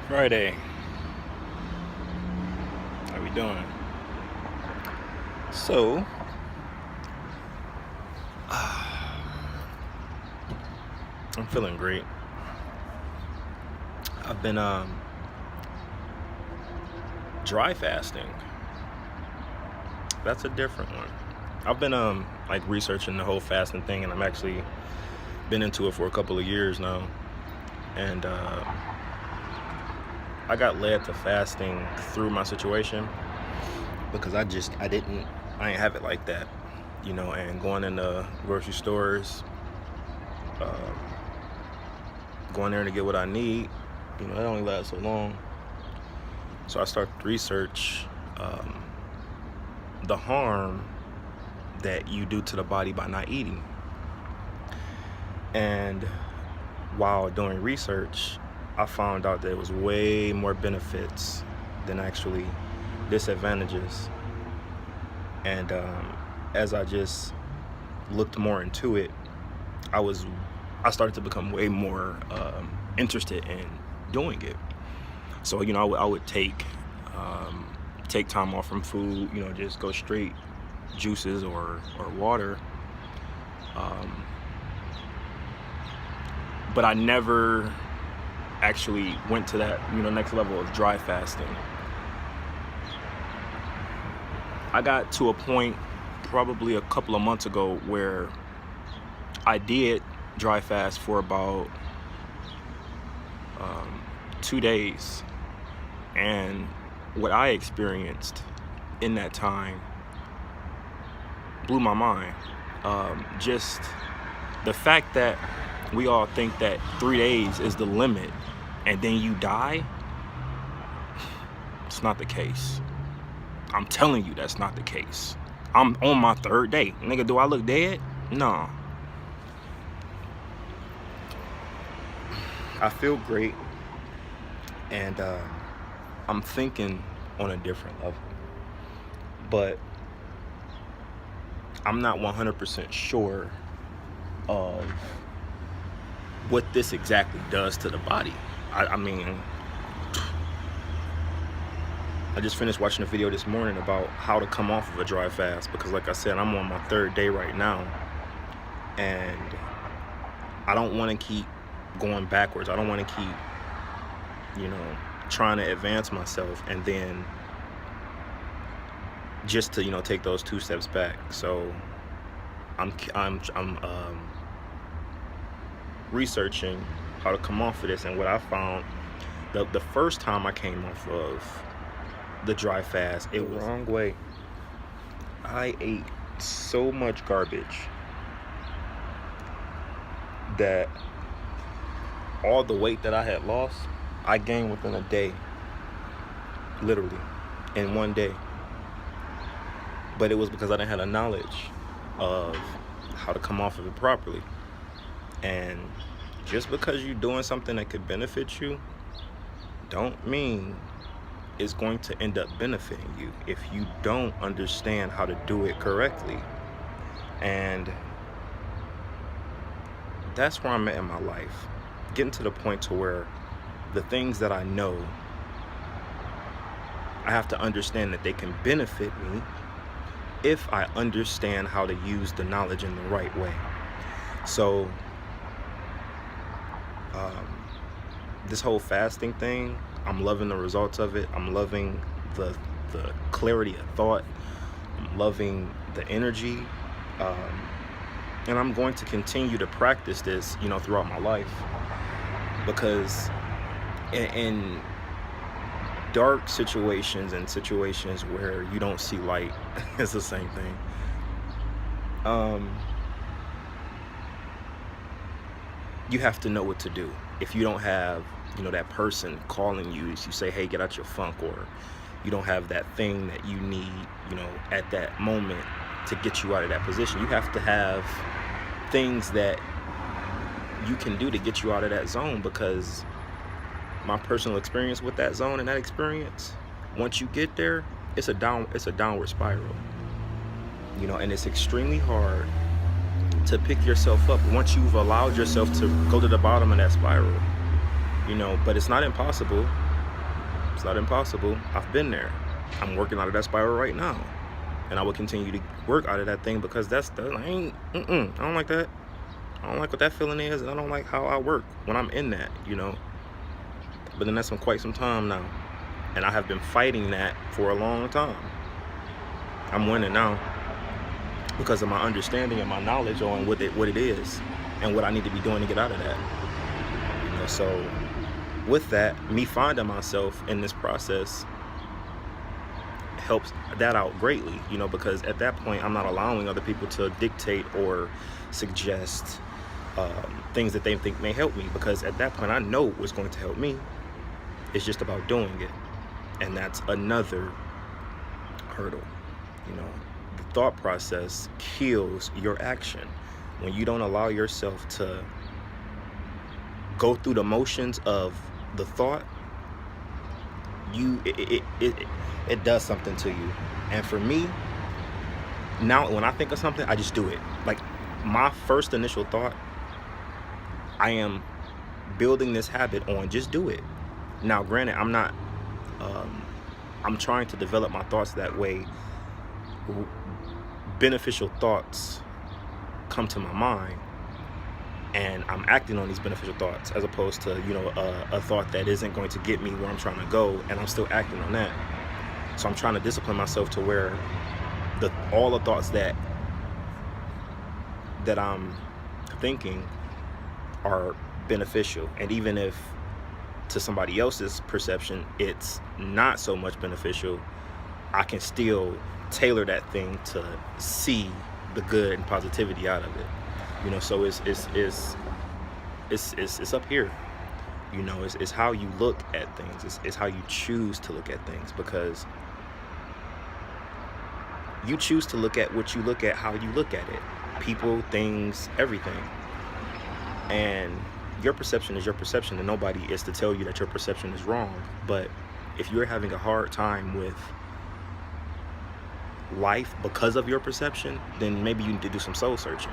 Friday. How we doing? So, I'm feeling great. I've been dry fasting. That's a different one. I've been like researching the whole fasting thing, and I'm actually been into it for a couple of years now. And I got led to fasting through my situation because I ain't have it like that, and going in the grocery stores, uh, going there to get what I need, that only lasts so long. So I started to research the harm that you do to the body by not eating. And while doing research, I found out that there was way more benefits than actually disadvantages. And as I just looked more into it, I started to become way more interested in doing it. So I would take time off from food, just go straight juices or water. But I never actually went to that next level of dry fasting. I got to a point probably a couple of months ago where I did dry fast for about 2 days, and what I experienced in that time blew my mind. Just the fact that we all think that 3 days is the limit and then you die, it's not the case. I'm telling you, that's not the case. I'm on my 3rd day. Nigga, do I look dead? No. I feel great, and I'm thinking on a different level. But I'm not 100% sure of what this exactly does to the body. I mean, I just finished watching a video this morning about how to come off of a dry fast, because like I said, I'm on my 3rd day right now, and I don't want to keep going backwards. I don't want to keep trying to advance myself and then just to take those 2 steps back. So I'm researching how to come off of this, and what I found, the first time I came off of the dry fast, it was the wrong way. I ate so much garbage that all the weight that I had lost, I gained within a day, literally, in 1 day. But it was because I didn't have the knowledge of how to come off of it properly. And just because you're doing something that could benefit you, don't mean it's going to end up benefiting you if you don't understand how to do it correctly. And that's where I'm at in my life. Getting to the point to where the things that I know, I have to understand that they can benefit me if I understand how to use the knowledge in the right way. So this whole fasting thing, I'm loving the results of it. I'm loving the clarity of thought. I'm loving the energy. And I'm going to continue to practice this, throughout my life, because in dark situations and situations where you don't see light, it's the same thing. You have to know what to do. If you don't have, that person calling you, you say, hey, get out your funk, or you don't have that thing that you need, at that moment to get you out of that position. You have to have things that you can do to get you out of that zone, because my personal experience with that zone and that experience, once you get there, it's a downward spiral, and it's extremely hard to pick yourself up once you've allowed yourself to go to the bottom of that spiral, but it's not impossible. not impossible. I've been there. I'm working out of that spiral right now, and I will continue to work out of that thing because I don't like that. I don't like what that feeling is, and I don't like how I work when I'm in that, you know. But then that's been quite some time now, and I have been fighting that for a long time. I'm winning now because of my understanding and my knowledge on what it is and what I need to be doing to get out of that. You know, so with that, me finding myself in this process helps that out greatly, you know, because at that point I'm not allowing other people to dictate or suggest things that they think may help me, because at that point I know what's going to help me. It's just about doing it, and that's another hurdle. You know, the thought process kills your action. When you don't allow yourself to go through the motions of the thought, it does something to you. And for me, now when I think of something, I just do it. Like, my first initial thought, I am building this habit on just do it. Now granted, I'm trying to develop my thoughts that way. Beneficial thoughts come to my mind, and I'm acting on these beneficial thoughts, as opposed to, you know, a thought that isn't going to get me where I'm trying to go, and I'm still acting on that. So I'm trying to discipline myself to where all the thoughts that I'm thinking are beneficial, and even if to somebody else's perception it's not so much beneficial, I can still tailor that thing to see the good and positivity out of it. You know, so it's up here. You know, it's how you look at things. It's how you choose to look at things, because you choose to look at what you look at, how you look at it. People, things, everything. And your perception is your perception, and nobody is to tell you that your perception is wrong. But if you're having a hard time with life because of your perception, then maybe you need to do some soul searching.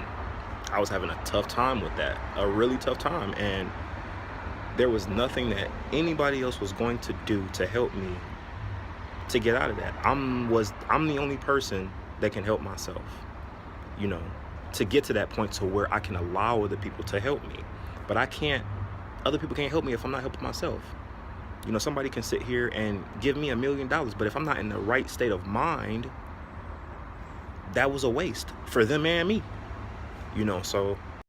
I was having a tough time with that, a really tough time, and there was nothing that anybody else was going to do to help me to get out of that. I'm the only person that can help myself, you know, to get to that point to where I can allow other people to help me. But other people can't help me if I'm not helping myself. You know, somebody can sit here and give me $1 million, but if I'm not in the right state of mind, that was a waste for them and me. You know, so